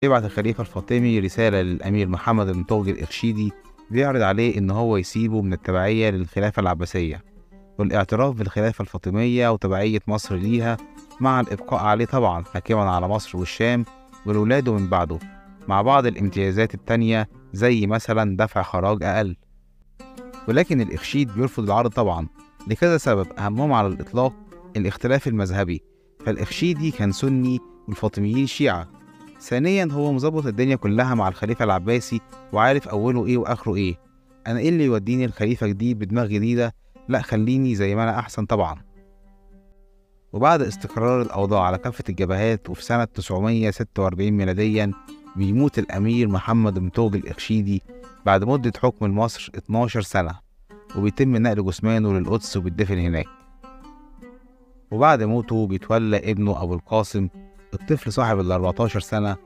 يبعت الخليفة الفاطمي رسالة للأمير محمد بن طغي الإرشيدي بيعرض عليه إن هو يسيبه من التبعية للخلافة العباسية والاعتراف بالخلافة الفاطمية وتبعية مصر ليها، مع الإبقاء عليه طبعا حاكما على مصر والشام ولاولاده من بعده، مع بعض الامتيازات التانية زي مثلا دفع خراج أقل. ولكن الإرشيد بيرفض العرض طبعا لكذا سبب، أهمهم على الإطلاق الاختلاف المذهبي، فالإرشيدي كان سني والفاطميين شيعة. ثانيا هو مظبط الدنيا كلها مع الخليفة العباسي وعارف أوله إيه وآخره إيه. أنا إيه اللي يوديني الخليفة جديد بدماغ جديدة؟ لأ، خليني زي ما أنا أحسن طبعا. وبعد استقرار الأوضاع على كافة الجبهات وفي سنة 946 ميلاديا بيموت الأمير محمد بن طغي الإرشيدي بعد مدة حكم لمصر 12 سنة، وبيتم نقل جثمانه للقدس وبيدفن هناك. وبعد موته بيتولى ابنه أبو القاسم، الطفل صاحب ال 14 سنة،